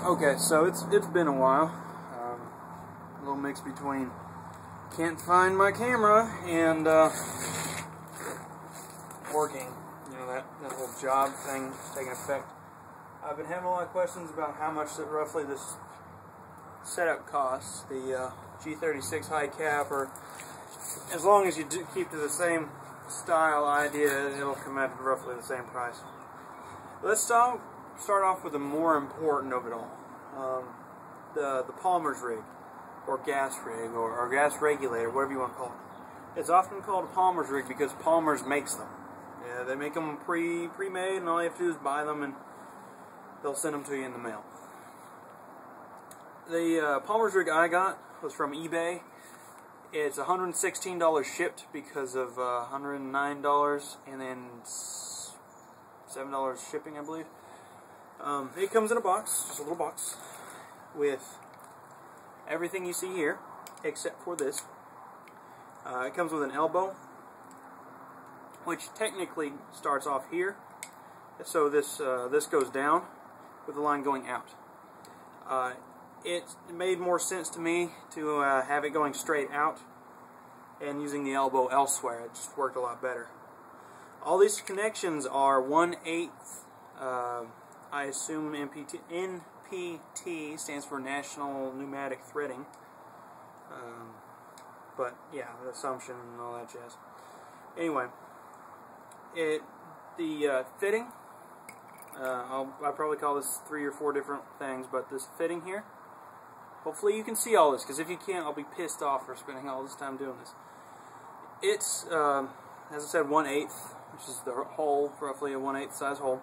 Okay, so it's been a while. A little mix between can't find my camera and working. You know, that whole job thing taking effect. I've been having a lot of questions about how much roughly this setup costs. The G39 highcap, or as long as you do keep to the same style idea, it'll come out at roughly the same price. Let's start off with the more important of it all. The Palmer's rig, or gas rig, or gas regulator, whatever you want to call it. It's often called a Palmer's rig because Palmer's makes them. Yeah, they make them pre-made, and all you have to do is buy them, and they'll send them to you in the mail. The Palmer's rig I got was from eBay. It's $116 shipped because of $109 and then $7 shipping, I believe. It comes in a box, just a little box, with everything you see here, except for this. It comes with an elbow, which technically starts off here. So this goes down with the line going out. It made more sense to me to have it going straight out and using the elbow elsewhere. It just worked a lot better. All these connections are 1/8. I assume NPT stands for National Pneumatic Threading. But yeah, the assumption and all that jazz. Anyway, the fitting. I'll probably call this 3 or 4 different things, but this fitting here. Hopefully you can see all this, because if you can't, I'll be pissed off for spending all this time doing this. It's, as I said, 1/8, which is the hole, roughly a 1/8 size hole.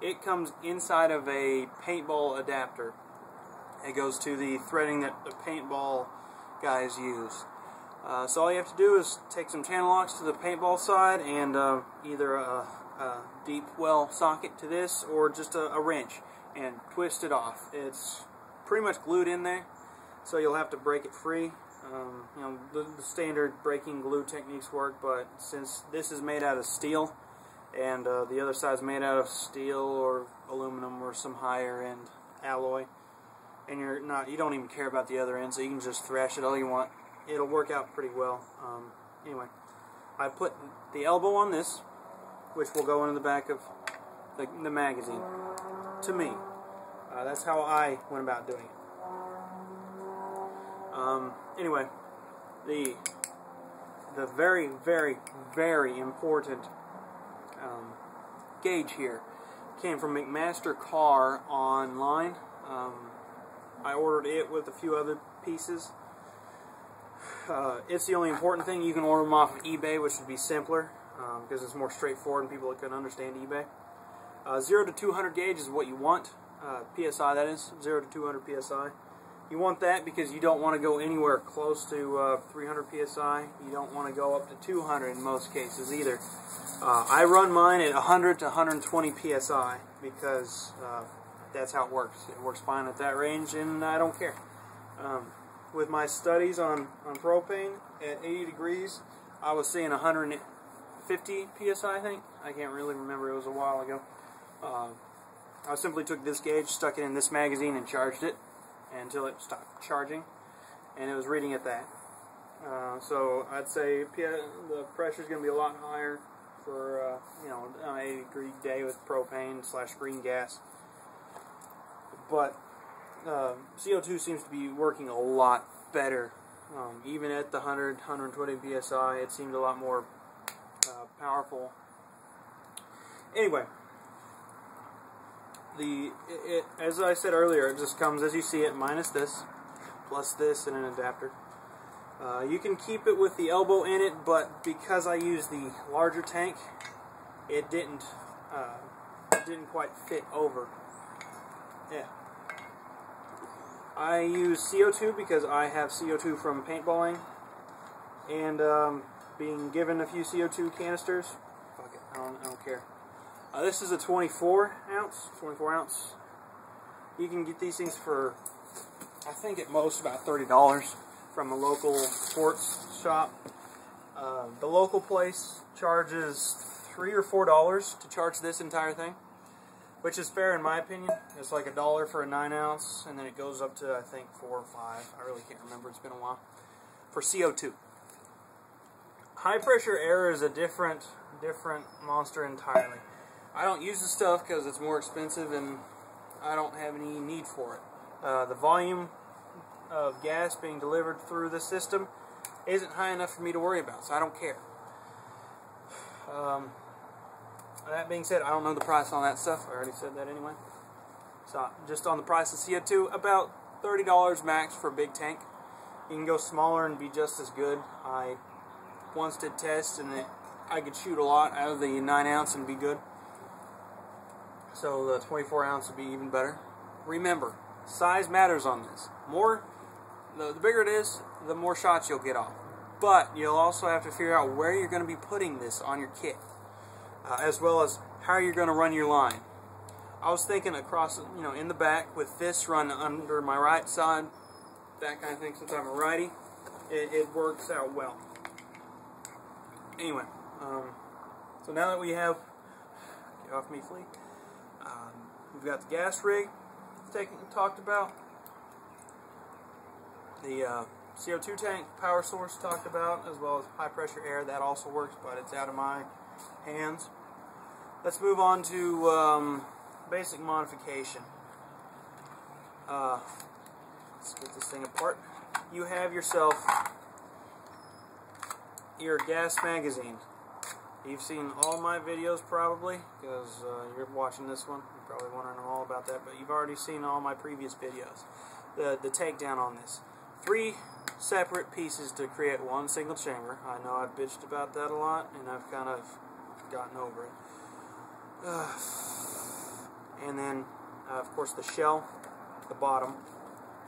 It comes inside of a paintball adapter. It goes to the threading that the paintball guys use. So all you have to do is take some channel locks to the paintball side and either a deep well socket to this or just a wrench and twist it off. It's pretty much glued in there, so you'll have to break it free. You know, the standard breaking glue techniques work, but since this is made out of steel and the other side is made out of steel or aluminum or some higher end alloy, and you don't even care about the other end, so you can just thrash it all you want. It'll work out pretty well. Anyway, I put the elbow on this, which will go into the back of the magazine. To me, that's how I went about doing it. Anyway, the very, very, very important gauge here came from McMaster Car online. I ordered it with a few other pieces. It's the only important thing. You can order them off of eBay, which would be simpler because it's more straightforward and people that can understand eBay. 0 to 200 gauge is what you want. PSI, that is, 0 to 200 PSI. You want that because you don't want to go anywhere close to 300 PSI. You don't want to go up to 200 in most cases either. I run mine at 100 to 120 PSI because that's how it works. It works fine at that range, and I don't care. With my studies on propane at 80 degrees, I was seeing 150 PSI, I think. I can't really remember. It was a while ago. I simply took this gauge, stuck it in this magazine, and charged it until it stopped charging, and it was reading at that. So I'd say the pressure is going to be a lot higher for you know, an 80-degree day with propane / green gas. But CO2 seems to be working a lot better. Even at the 100, 120 PSI, it seemed a lot more powerful. Anyway, as I said earlier, it just comes as you see it, minus this, plus this, and an adapter. You can keep it with the elbow in it, but because I used the larger tank, it didn't quite fit over. Yeah. I use CO2 because I have CO2 from paintballing, and being given a few CO2 canisters. Fuck it, I don't care. This is a 24 ounce. You can get these things for, I think at most about $30 from a local sports shop. The local place charges $3 or $4 to charge this entire thing. which is fair in my opinion. It's like $1 for a 9 ounce, and then it goes up to I think 4 or 5. I really can't remember. It's been a while. For CO2. High pressure air is a different monster entirely. I don't use the stuff because it's more expensive and I don't have any need for it. The volume of gas being delivered through the system isn't high enough for me to worry about, so I don't care. That being said, I don't know the price on that stuff. I already said that anyway. So just on the price of CO2, about $30 max for a big tank. You can go smaller and be just as good. I once did tests and I could shoot a lot out of the 9 ounce and be good. So the 24 ounce would be even better. Remember, size matters on this. The bigger it is, the more shots you'll get off. But you'll also have to figure out where you're going to be putting this on your kit, as well as how you're going to run your line. I was thinking across, in the back with this run under my right side, that kind of thing. Since I'm a righty, it works out well. Anyway, so now that we have, get off me, Flea. We've got the gas rig talked about, the CO2 tank power source talked about, as well as high pressure air. That also works, but it's out of my hands. Let's move on to basic modification. Let's get this thing apart. You have yourself your gas magazine. You've seen all my videos probably, because you're watching this one. You're probably wondering all about that, but you've already seen all my previous videos. The takedown on this. 3 separate pieces to create one single chamber. I know I've bitched about that a lot, and I've kind of gotten over it. And then, of course, the shell, the bottom,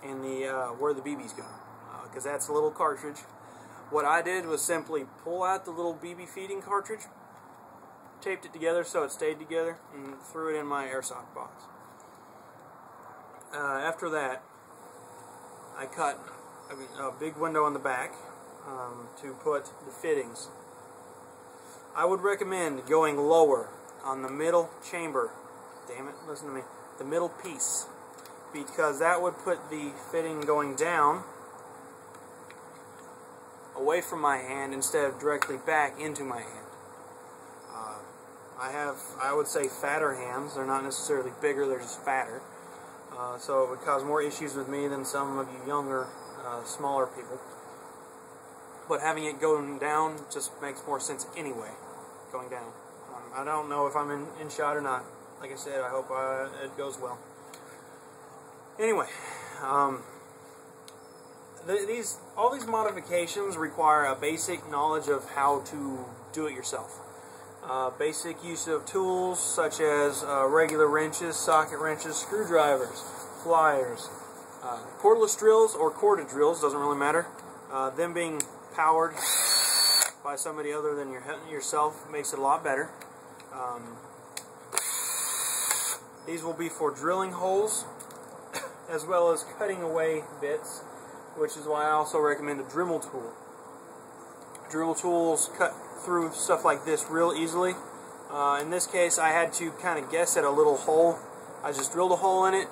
and the where the BBs go, because that's a little cartridge. What I did was simply pull out the little BB feeding cartridge, taped it together so it stayed together, and threw it in my airsoft box. After that, I cut a big window on the back to put the fittings. I would recommend going lower on the middle chamber. Damn it, listen to me. The middle piece, because that would put the fitting going down away from my hand instead of directly back into my hand. I would say, fatter hands. They're not necessarily bigger, they're just fatter. So it would cause more issues with me than some of you younger, smaller people. But having it going down just makes more sense anyway, going down. I don't know if I'm in shot or not. Like I said, I hope it goes well. Anyway, all these modifications require a basic knowledge of how to do it yourself. Basic use of tools such as regular wrenches, socket wrenches, screwdrivers, pliers, cordless drills or corded drills, doesn't really matter. Them being powered by somebody other than yourself makes it a lot better. These will be for drilling holes as well as cutting away bits, which is why I also recommend a Dremel tool. Dremel tools cut through stuff like this real easily. In this case, I had to kind of guess at a little hole. I just drilled a hole in it,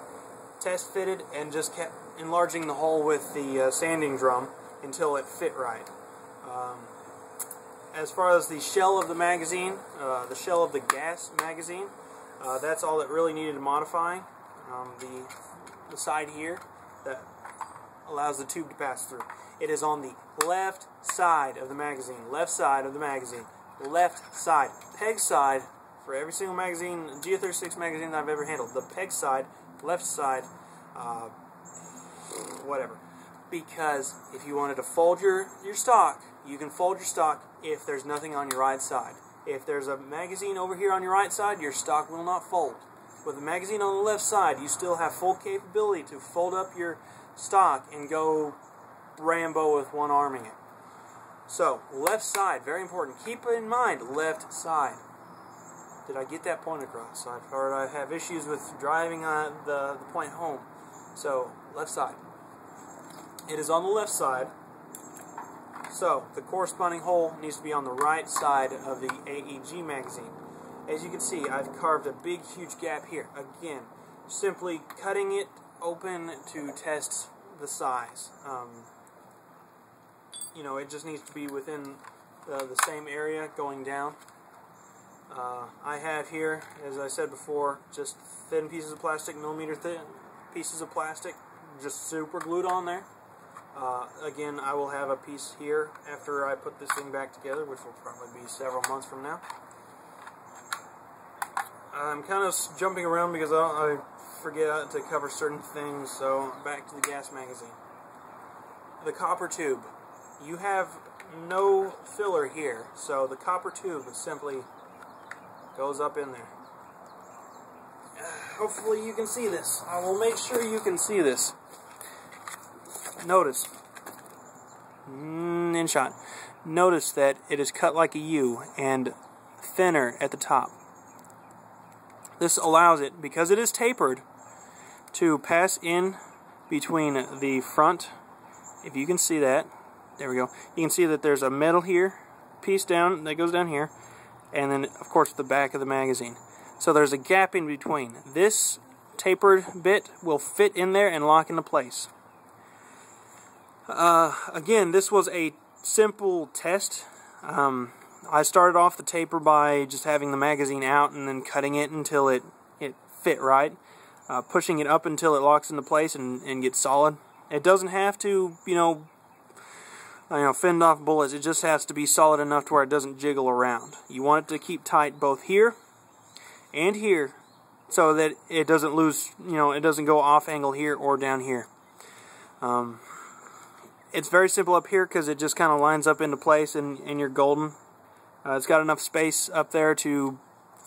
test fitted, and just kept enlarging the hole with the sanding drum until it fit right. As far as the shell of the magazine, the shell of the gas magazine, that's all that really needed modifying. The side here that allows the tube to pass through. It is on the left side of the magazine. Left side of the magazine. Left side. Peg side for every single magazine, G36 magazine that I've ever handled. The peg side, left side, whatever. Because if you wanted to fold your stock, you can fold your stock if there's nothing on your right side. If there's a magazine over here on your right side, your stock will not fold. With the magazine on the left side, you still have full capability to fold up your stock and go Rambo with one arming it. So, left side, very important. Keep in mind, left side. Did I get that point across? I've heard I have issues with driving the point home. So, left side. It is on the left side. So, the corresponding hole needs to be on the right side of the AEG magazine. As you can see, I've carved a big, huge gap here. Again, simply cutting it open to test the size. You know, it just needs to be within the same area going down. I have here, as I said before, just thin pieces of plastic, millimeter thin pieces of plastic, just super glued on there. Again, I will have a piece here after I put this thing back together, which will probably be several months from now. I'm kind of jumping around because I forget to cover certain things, so back to the gas magazine. The copper tube. You have no filler here, so the copper tube simply goes up in there. Hopefully you can see this. I will make sure you can see this. Notice, in shot, notice that it is cut like a U and thinner at the top. This allows it, because it is tapered, to pass in between the front, if you can see that, there we go, you can see that there's a metal here, piece down, that goes down here, and then of course the back of the magazine. So there's a gap in between. This tapered bit will fit in there and lock into place. Again, this was a simple test. I started off the taper by just having the magazine out and then cutting it until it fit right. Pushing it up until it locks into place and gets solid. It doesn't have to, fend off bullets. It just has to be solid enough to where it doesn't jiggle around. You want it to keep tight both here and here so that it doesn't lose, it doesn't go off angle here or down here. It's very simple up here because it just kind of lines up into place and you're golden. It's got enough space up there to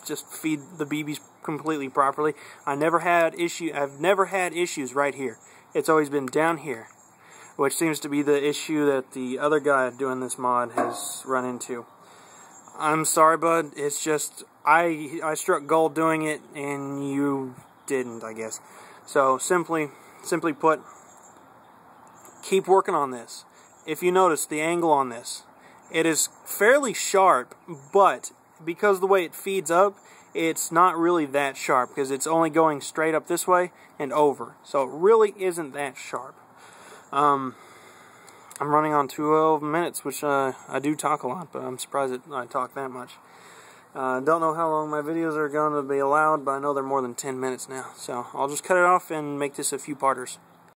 just feed the BBs completely properly. I've never had issues right here. It's always been down here, which seems to be the issue that the other guy doing this mod has run into. I'm sorry, bud. It's just I struck gold doing it and you didn't, I guess. So simply put, keep working on this. If you notice the angle on this, it is fairly sharp, but because of the way it feeds up, it's not really that sharp because it's only going straight up this way and over. So it really isn't that sharp. I'm running on 12 minutes, which I do talk a lot, but I'm surprised that I talk that much. Don't know how long my videos are going to be allowed, but I know they're more than 10 minutes now. So I'll just cut it off and make this a few parters.